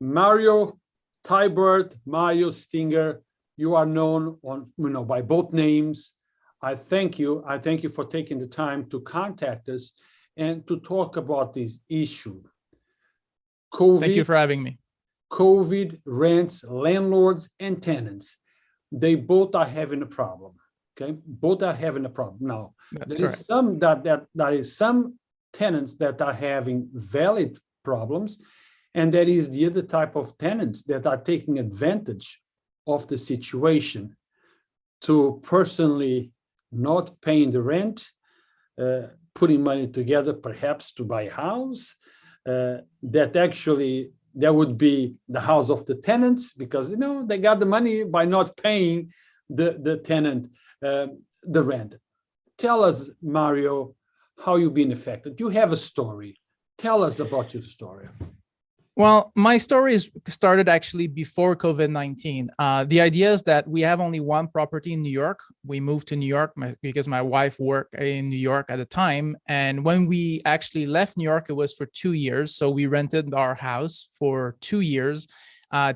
Mario Thibert, Mario Stinger, you are known on, by both names. I thank you. I thank you for taking the time to contact us and to talk about this issue. Thank you for having me. COVID rents, landlords, and tenants. They both are having a problem. Okay, both are having a problem. Now, That's there correct. is some that is some tenants that are having valid problems, and there is the other type of tenants that are taking advantage of the situation to personally not paying the rent, putting money together perhaps to buy a house, that actually that would be the house of the tenants, because they got the money by not paying the tenant the rent. Tell us, Mario, how you've been affected. You have a story. Tell us about your story. Well, my story started actually before COVID-19. The idea is that we have only one property in New York. We moved to New York because my wife worked in New York at the time. And when we actually left New York, it was for 2 years. So we rented our house for 2 years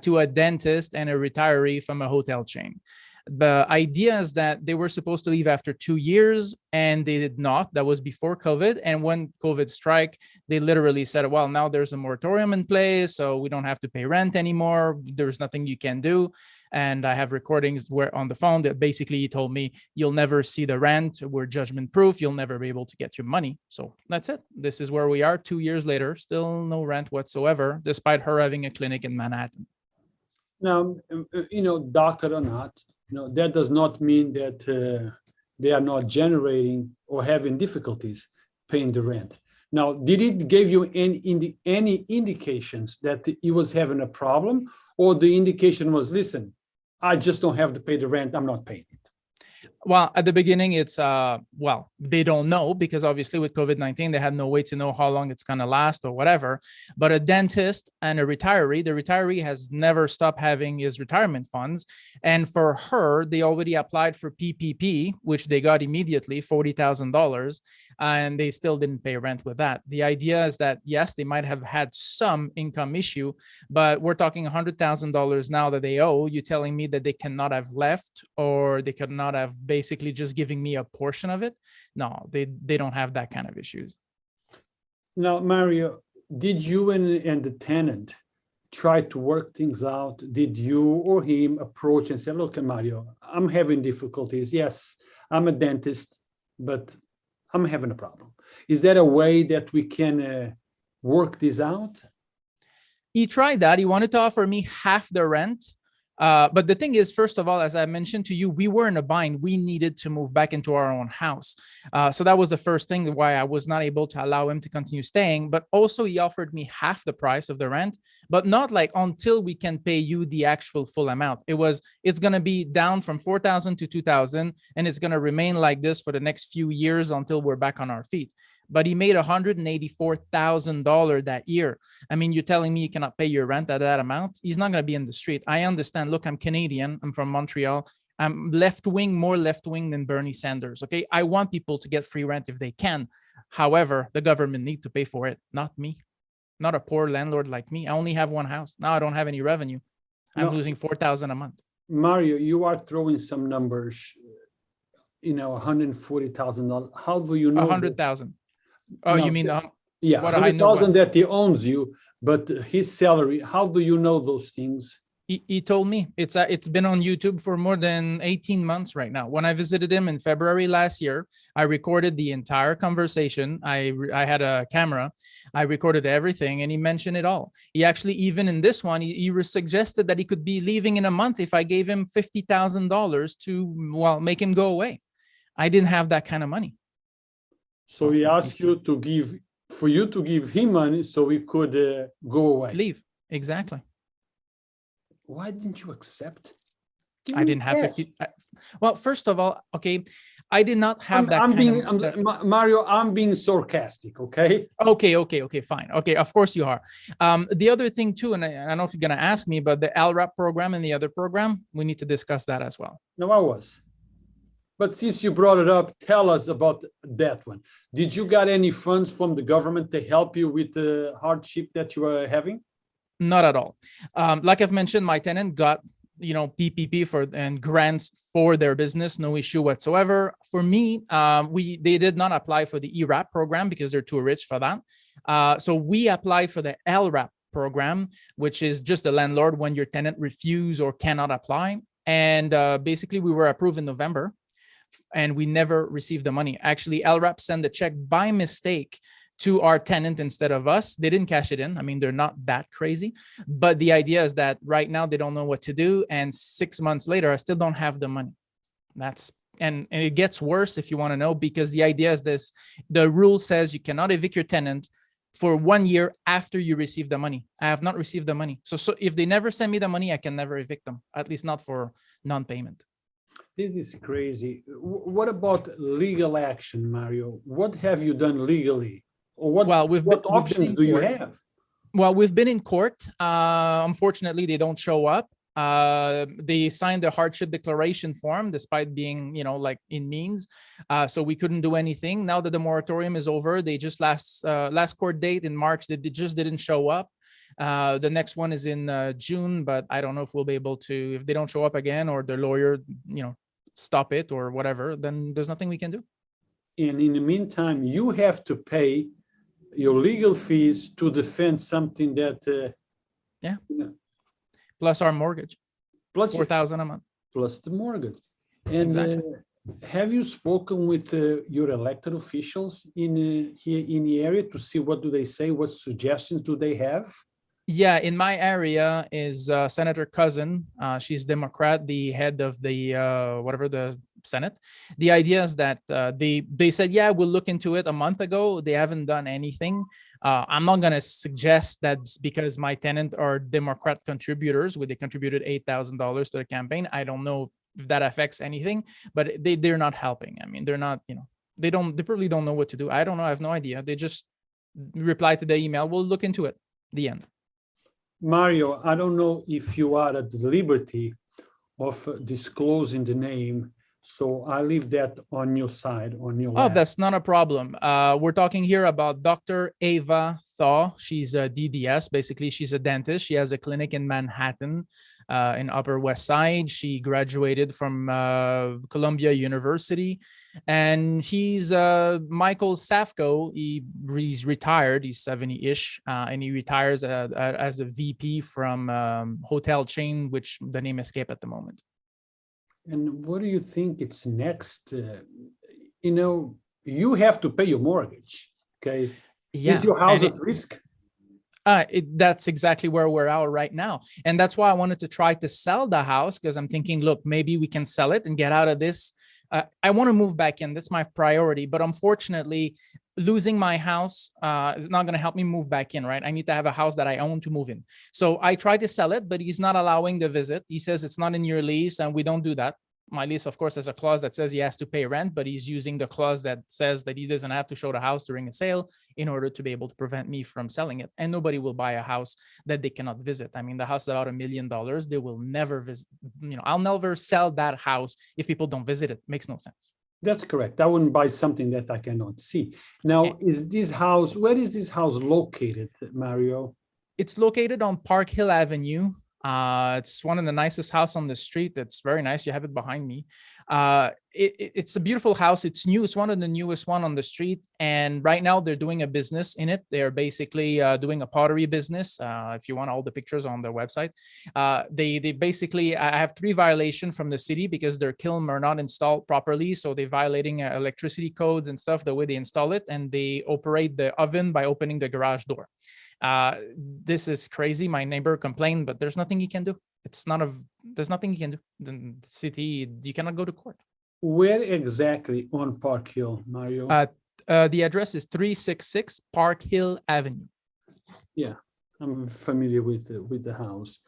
to a dentist and a retiree from a hotel chain. The idea is that they were supposed to leave after 2 years and they did not. That was before COVID. And when COVID struck, they literally said, well, now there's a moratorium in place, so we don't have to pay rent anymore. There's nothing you can do. And I have recordings where on the phone that basically he told me, you'll never see the rent. We're judgment proof. You'll never be able to get your money. So that's it. This is where we are 2 years later, still no rent whatsoever, despite her having a clinic in Manhattan. Now, doctor or not, that does not mean that they are not generating or having difficulties paying the rent. Now, did it give you any indications that he was having a problem, or the indication was, listen, I just don't have to pay the rent, I'm not paying it? Well, at the beginning, it's, well, they don't know because obviously with COVID-19, they had no way to know how long it's going to last or whatever. But a dentist and a retiree, the retiree has never stopped having his retirement funds. And for her, they already applied for PPP, which they got immediately, $40,000. And they still didn't pay rent with that. The idea is that, yes, they might have had some income issue, but we're talking $100,000 now that they owe. You telling me that they cannot have left, or they could not have basically just giving me a portion of it? No, they don't have that kind of issues. Now, Mario, did you and the tenant try to work things out? Did you or him approach and say, look, Mario, I'm having difficulties. Yes, I'm a dentist, but I'm having a problem. Is there a way that we can work this out? He tried that. He wanted to offer me half the rent. But the thing is, first of all, as I mentioned to you, we were in a bind. We needed to move back into our own house. So that was the first thing why I was not able to allow him to continue staying. But also he offered me half the price of the rent, but not like until we can pay you the actual full amount. It's going to be down from 4,000 to 2,000, and it's going to remain like this for the next few years until we're back on our feet. But he made $184,000 that year. I mean, you're telling me you cannot pay your rent at that amount? He's not going to be in the street. I understand. Look, I'm Canadian. I'm from Montreal. I'm left-wing, more left-wing than Bernie Sanders. Okay, I want people to get free rent if they can. However, the government needs to pay for it, not me, not a poor landlord like me. I only have one house. Now I don't have any revenue. I'm losing $4,000 a month. Mario, you are throwing some numbers, $140,000. How do you know? 100,000. Oh, no, you mean yeah, 100,000 that he owns you, but his salary, how do you know those things? He told me it's been on YouTube for more than 18 months right now. When I visited him in February last year, I recorded the entire conversation. I had a camera. I recorded everything, and he mentioned it all. He actually, even in this one, he suggested that he could be leaving in a month if I gave him $50,000 to, well, make him go away. I didn't have that kind of money. So he asked you to give him money so he could go away. Leave. Exactly. Why didn't you accept? I didn't have 50. Well, first of all, okay, I did not have Mario, I'm being sarcastic, okay? Okay, fine. Okay, of course you are. The other thing too, and I don't know if you're going to ask me, but the LRAP program and the other program, we need to discuss that as well. No, I was. But since you brought it up, tell us about that one. Did you got any funds from the government to help you with the hardship that you are having? Not at all. Like I've mentioned, my tenant got PPP and grants for their business, no issue whatsoever. For me, they did not apply for the ERAP program because they're too rich for that. So we applied for the LRAP program, which is just the landlord when your tenant refuse or cannot apply. And basically, we were approved in November, and we never received the money. Actually, LRAP sent the check by mistake to our tenant instead of us. They didn't cash it in. I mean, they're not that crazy, but the idea is that right now they don't know what to do. And 6 months later, I still don't have the money. And it gets worse if you want to know, because the idea is this: the rule says you cannot evict your tenant for 1 year after you receive the money. I have not received the money. So if they never send me the money, I can never evict them, at least not for non-payment. This is crazy. What about legal action, Mario? What have you done legally? Or what options do you have? Well, we've been in court. Unfortunately, they don't show up. They signed the hardship declaration form despite being, like in means. So we couldn't do anything. Now that the moratorium is over, they just last court date in March, they just didn't show up. The next one is in June, but I don't know if we'll be able to, if they don't show up again or the lawyer, stop it or whatever, then there's nothing we can do. And in the meantime, you have to pay your legal fees to defend something that plus our mortgage, plus $4,000 a month, plus the mortgage. And exactly. Have you spoken with your elected officials here in the area to see what do they say? What suggestions do they have? Yeah, in my area is Senator Cousin. She's Democrat, the head of the the Senate. The idea is that they said, yeah, we'll look into it a month ago. They haven't done anything. I'm not going to suggest that because my tenant are Democrat contributors, where they contributed $8,000 to the campaign. I don't know if that affects anything, but they're not helping. I mean, they're not, they probably don't know what to do. I don't know. I have no idea. They just replied to the email. We'll look into it. The end. Mario, I don't know if you are at the liberty of disclosing the name, so I leave that on your side, on your lap. That's not a problem. We're talking here about Dr. Ava Thaw. She's a DDS. Basically, she's a dentist. She has a clinic in Manhattan, in Upper West Side. She graduated from Columbia University. And he's Michael Safko. He's retired. He's 70-ish, and he retires as a VP from hotel chain, which the name escaped at the moment. And what do you think it's next? You have to pay your mortgage, okay? Yeah. Is your house at risk? That's exactly where we're at right now. And that's why I wanted to try to sell the house, because I'm thinking, look, maybe we can sell it and get out of this. I want to move back in. That's my priority. But unfortunately, losing my house is not going to help me move back in, right? I need to have a house that I own to move in. So I tried to sell it, but he's not allowing the visit. He says it's not in your lease, and we don't do that. My lease, of course, has a clause that says he has to pay rent, but he's using the clause that says that he doesn't have to show the house during a sale in order to be able to prevent me from selling it. And nobody will buy a house that they cannot visit. I mean, the house is about $1 million. They will never visit. I'll never sell that house if people don't visit it. Makes no sense. That's correct. I wouldn't buy something that I cannot see. Now, where is this house located, Mario? It's located on Park Hill Avenue. It's one of the nicest house on the street. It's very nice. You have it behind me. It's a beautiful house. It's new. It's one of the newest one on the street. And right now they're doing a business in it. They're basically doing a pottery business. If you want all the pictures on their website, they basically, I have 3 violations from the city because their kiln are not installed properly. So they're violating electricity codes and stuff, the way they install it. And they operate the oven by opening the garage door. This is crazy. My neighbor complained, but there's nothing he can do. There's nothing he can do. The city, you cannot go to court. Where exactly on Park Hill, Mario? The address is 366 Park Hill Avenue. Yeah, I'm familiar with the house.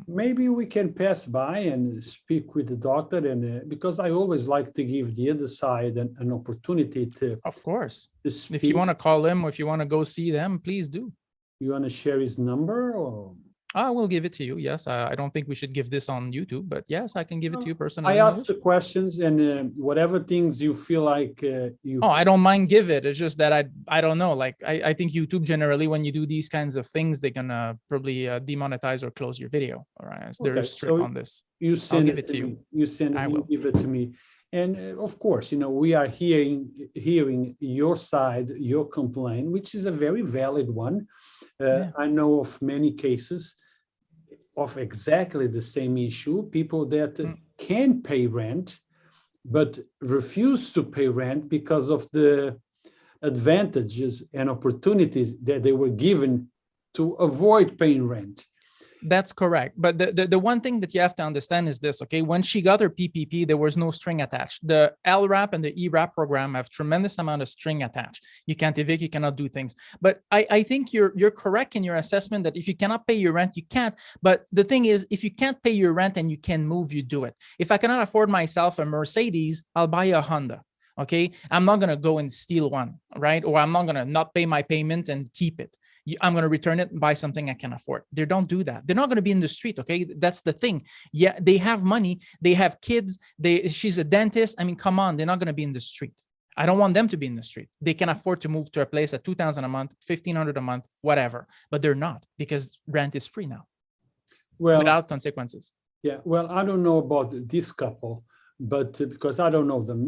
Maybe we can pass by and speak with the doctor, and because I always like to give the other side an opportunity to. Of course. To speak. If you want to call him or if you want to go see them, please do. You want to share his number or? I will give it to you. Yes, I don't think we should give this on YouTube, but yes, I can give it to you I personally. ask the questions, and whatever things you feel like you. Oh, I don't mind give it. It's just that I don't know. Like I think YouTube generally, when you do these kinds of things, they're gonna probably demonetize or close your video. All right, so they're Okay, strict so on this. you send give it it to to you. me. You send it. I You will. give it to me, and of course, we are hearing your side, your complaint, which is a very valid one. Yeah. I know of many cases of exactly the same issue, people that can pay rent, but refuse to pay rent because of the advantages and opportunities that they were given to avoid paying rent. That's correct. But the one thing that you have to understand is this, okay? When she got her PPP, there was no string attached. The LRAP and the ERAP program have tremendous amount of string attached. You can't evict, you cannot do things. But I think you're correct in your assessment that if you cannot pay your rent, you can't. But the thing is, if you can't pay your rent and you can move, you do it. If I cannot afford myself a Mercedes, I'll buy a Honda. Okay, I'm not gonna go and steal one, right? Or I'm not gonna not pay my payment and keep it. I'm going to return it and buy something I can afford. They don't do that. They're not going to be in the street. Okay. That's the thing. Yeah. They have money. They have kids. She's a dentist. I mean, come on. They're not going to be in the street. I don't want them to be in the street. They can afford to move to a place at $2,000 a month, $1,500 a month, whatever, but they're not, because rent is free now. Well, without consequences. Yeah. Well, I don't know about this couple, but because I don't know them,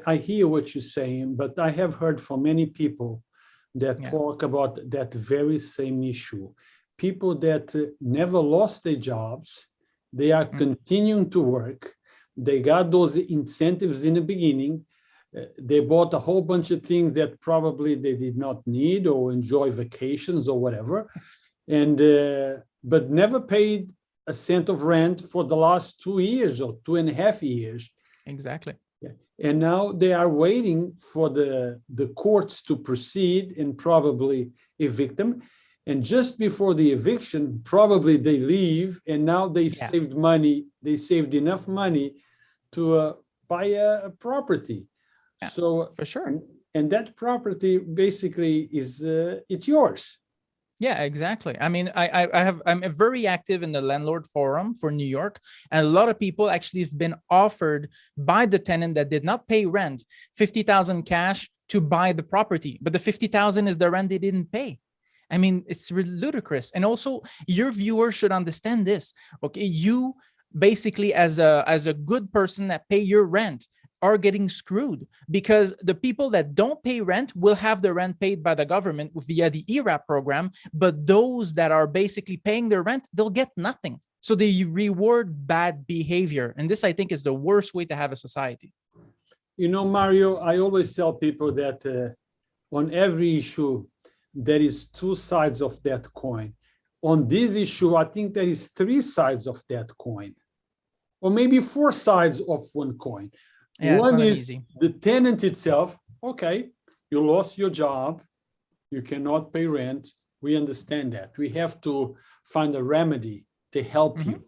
I hear what you're saying, but I have heard from many people that talk about that very same issue. People that never lost their jobs, they are continuing to work. They got those incentives in the beginning. They bought a whole bunch of things that probably they did not need or enjoy vacations or whatever, and but never paid a cent of rent for the last 2 years or 2.5 years. Exactly. And now they are waiting for the courts to proceed and probably evict them. And just before the eviction, probably they leave, and now they saved money. They saved enough money to buy a property. Yeah, so for sure. And that property basically is it's yours. Yeah, exactly. I mean, I'm very active in the landlord forum for New York, and a lot of people actually have been offered by the tenant that did not pay rent, 50,000 cash to buy the property, but the 50,000 is the rent they didn't pay. I mean, it's ludicrous. And also, your viewers should understand this. Okay, you basically, as a good person that pay your rent, are getting screwed, because the people that don't pay rent will have the rent paid by the government via the ERAP program, but those that are basically paying their rent, they'll get nothing. So they reward bad behavior. And this, I think, is the worst way to have a society. Mario, I always tell people that on every issue, there is two sides of that coin. On this issue, I think there is 3 sides of that coin, or maybe 4 sides of one coin. Yeah, one is easy. The tenant itself. Okay, you lost your job, you cannot pay rent. We understand that. We have to find a remedy to help you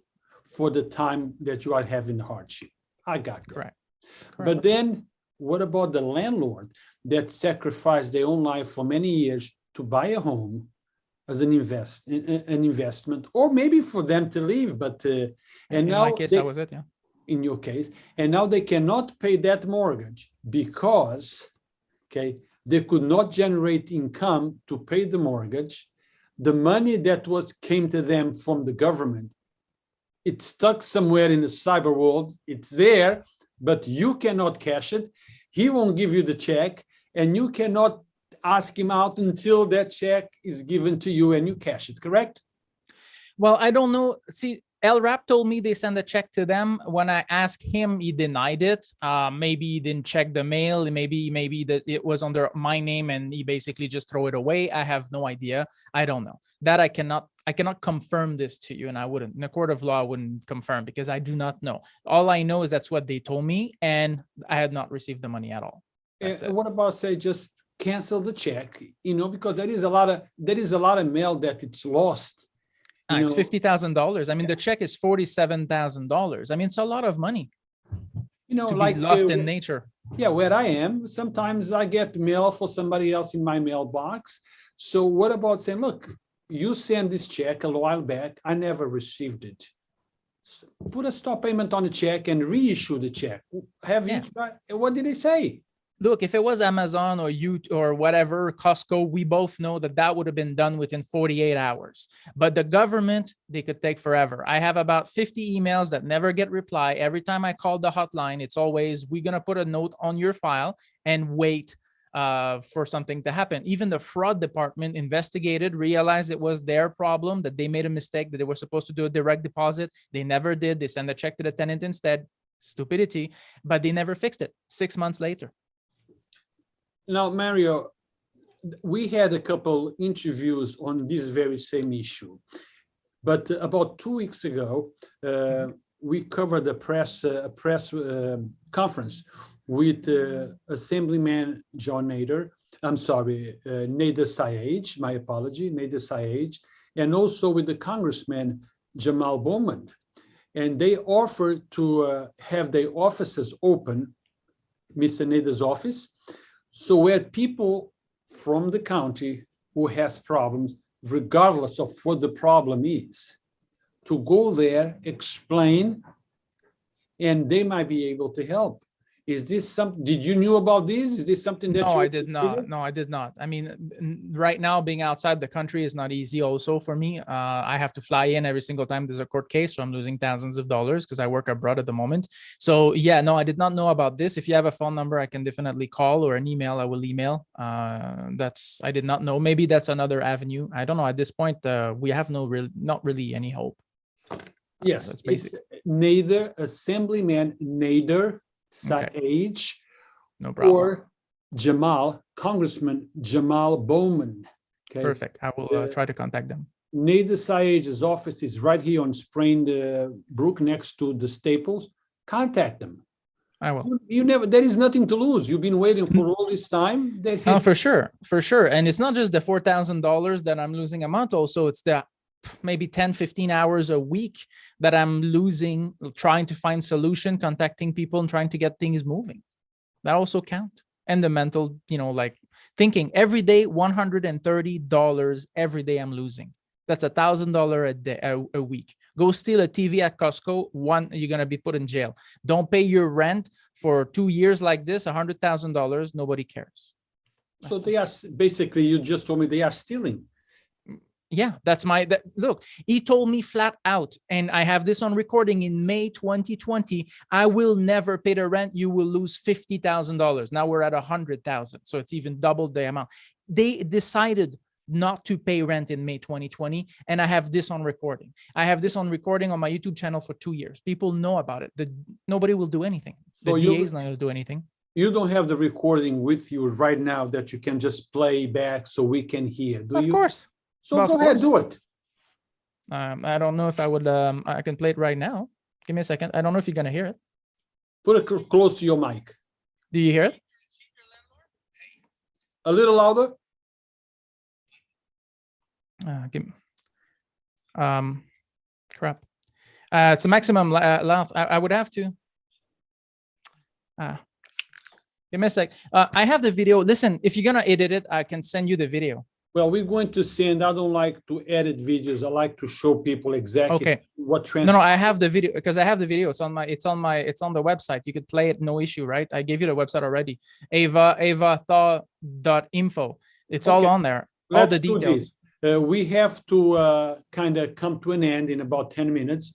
for the time that you are having hardship. I got that. Correct. But then what about the landlord that sacrificed their own life for many years to buy a home as an investment, or maybe for them to leave, but and in now my case, that was it. Yeah. In your case, and now they cannot pay that mortgage because, they could not generate income to pay the mortgage. The money that came to them from the government, it's stuck somewhere in the cyber world. It's there, but you cannot cash it. He won't give you the check, and you cannot ask him out until that check is given to you and you cash it, correct? Well, I don't know. See, LRAP told me they sent a check to them. When I asked him, he denied it. Maybe he didn't check the mail. Maybe that it was under my name and he basically just throw it away. I have no idea. I don't know. That I cannot confirm this to you, and I wouldn't. In a court of law, I wouldn't confirm because I do not know. All I know is that's what they told me, and I had not received the money at all. What about, say, just cancel the check? Because there is a lot of mail that it's lost. It's $50,000. I mean, the check is $47,000. I mean, it's a lot of money. To be lost in nature. Yeah, where I am, sometimes I get mail for somebody else in my mailbox. So what about saying, look, you sent this check a while back. I never received it. Put a stop payment on the check and reissue the check. Have you tried? What did they say? Look, if it was Amazon or you or whatever, Costco, we both know that that would have been done within 48 hours. But the government, they could take forever. I have about 50 emails that never get reply. Every time I call the hotline, it's always, we're going to put a note on your file and wait for something to happen. Even the fraud department investigated, realized it was their problem, that they made a mistake, that they were supposed to do a direct deposit. They never did. They sent a check to the tenant instead. Stupidity, but they never fixed it. 6 months later. Now, Mario, we had a couple interviews on this very same issue, but about 2 weeks ago, we covered a press conference with Assemblyman John Nader. I'm sorry, Nader Sayegh, my apology, Nader Sayegh, and also with the Congressman Jamal Bowman. And they offered to have their offices open, Mr. Nader's office, so where people from the county who has problems, regardless of what the problem is, to go there, explain, and they might be able to help. Is this something, did you knew about this? Is this something that No, I did not. No, I did not. I mean, right now being outside the country is not easy also for me. I have to fly in every single time there's a court case, so I'm losing thousands of dollars because I work abroad at the moment. So yeah, no, I did not know about this. If you have a phone number, I can definitely call, or an email, I will email. I did not know. Maybe that's another avenue. I don't know. At this point, we have not really any hope. Yes, that's basic. It's Nader, Assemblyman Nader Sayegh, no problem. Or Congressman Jamal Bowman. Okay. Perfect. I will try to contact them. Nader Sayegh's office is right here on Sprained Brook next to the Staples. Contact them. I will. You never, there is nothing to lose. You've been waiting for all this time. No, for sure. For sure. And it's not just the $4,000 that I'm losing a month. Also, it's the maybe 10, 15 hours a week that I'm losing trying to find solution, contacting people and trying to get things moving. That also count. And the mental, like thinking every day, $130 every day I'm losing. That's $1,000 a day, a week. Go steal a TV at Costco. You're going to be put in jail. Don't pay your rent for 2 years like this, $100,000. Nobody cares. So they are basically, you just told me they are stealing. Yeah, look, he told me flat out, and I have this on recording in May 2020, I will never pay the rent. You will lose $50,000. Now we're at 100,000. So it's even double the amount. They decided not to pay rent in May 2020. And I have this on recording. I have this on recording on my YouTube channel for 2 years. People know about it. Nobody will do anything. The DA is not going to do anything. You don't have the recording with you right now that you can just play back so we can hear, do you? Of course. So go ahead, do it. I don't know if I would, I can play it right now. Give me a second. I don't know if you're going to hear it. Put it close to your mic. Do you hear it? A little louder. Crap. It's a maximum length. I would have to. Give me a sec. I have the video. Listen, if you're going to edit it, I can send you the video. Well, we're going to send. I don't like to edit videos. I like to show people exactly what translates. No, I have the video because I have the video. It's on the website. You could play it, no issue, right? I gave you the website already. avathaw.info. It's all on there. All the details. We have to kind of come to an end in about 10 minutes.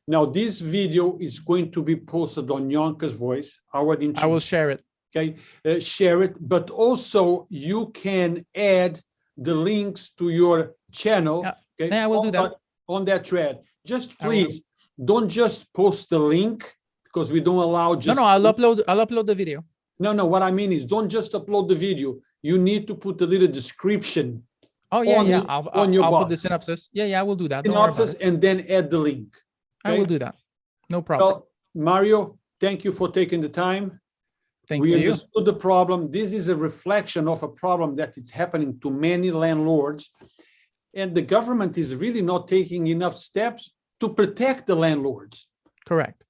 Now, this video is going to be posted on Yonkers Voice. I will share it. Okay, share it. But also, you can add the links to your channel. Okay, I will do that on that thread. Just please don't just post the link because we don't allow just. No, I'll upload the video. No. What I mean is, don't just upload the video. You need to put a little description. Oh yeah, I'll put the synopsis. Yeah, I will do that. Synopsis and then add the link. Okay? I will do that. No problem. Well, Mario, thank you for taking the time. We understood the problem. This is a reflection of a problem that is happening to many landlords. And the government is really not taking enough steps to protect the landlords. Correct.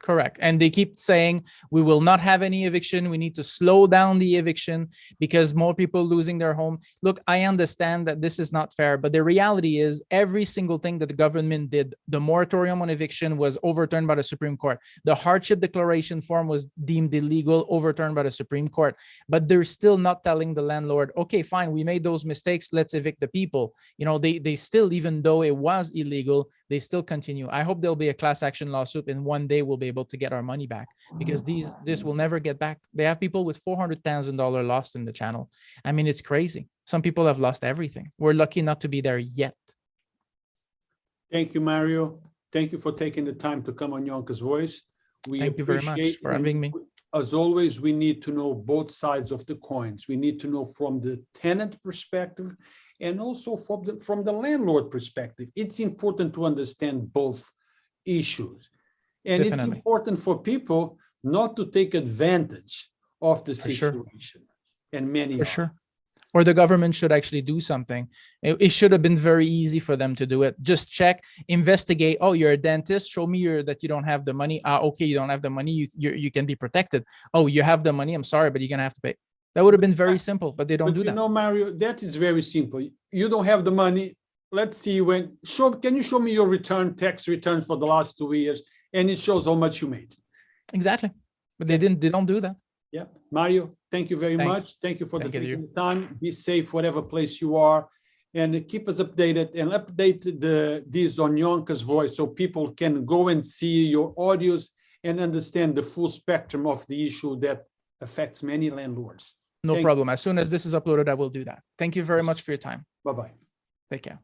Correct. And they keep saying, we will not have any eviction. We need to slow down the eviction because more people losing their home. Look, I understand that this is not fair, but the reality is every single thing that the government did, the moratorium on eviction was overturned by the Supreme Court. The hardship declaration form was deemed illegal, overturned by the Supreme Court. But they're still not telling the landlord, okay, fine, we made those mistakes. Let's evict the people. You know, they still, even though it was illegal, they still continue. I hope there'll be a class action lawsuit and one day we'll be able to get our money back, because this will never get back. They have people with $400,000 lost in the channel. I mean, it's crazy. Some people have lost everything. We're lucky not to be there yet. Thank you, Mario. Thank you for taking the time to come on Yonkers Voice. Thank you very much for having me. As always, we need to know both sides of the coins. We need to know from the tenant perspective and also from the landlord perspective. It's important to understand both issues. And Definitely. It's important for people not to take advantage of the situation. And many For sure. Or the government should actually do something. It should have been very easy for them to do it. Just check, investigate. Oh, you're a dentist. Show me that you don't have the money. Okay, you don't have the money. You can be protected. Oh, you have the money. I'm sorry, but you're going to have to pay. That would have been very simple, but they don't do that. You know, Mario, that is very simple. You don't have the money. Let's see can you show me your tax return for the last 2 years? And it shows how much you made. Exactly. But they don't do that. Yeah. Mario, thank you very much. Thank you for taking the time. Be safe, whatever place you are, and keep us updated and update this on Yonkers Voice so people can go and see your audios and understand the full spectrum of the issue that affects many landlords. No problem. As soon as this is uploaded, I will do that. Thank you very much for your time. Bye-bye. Take care.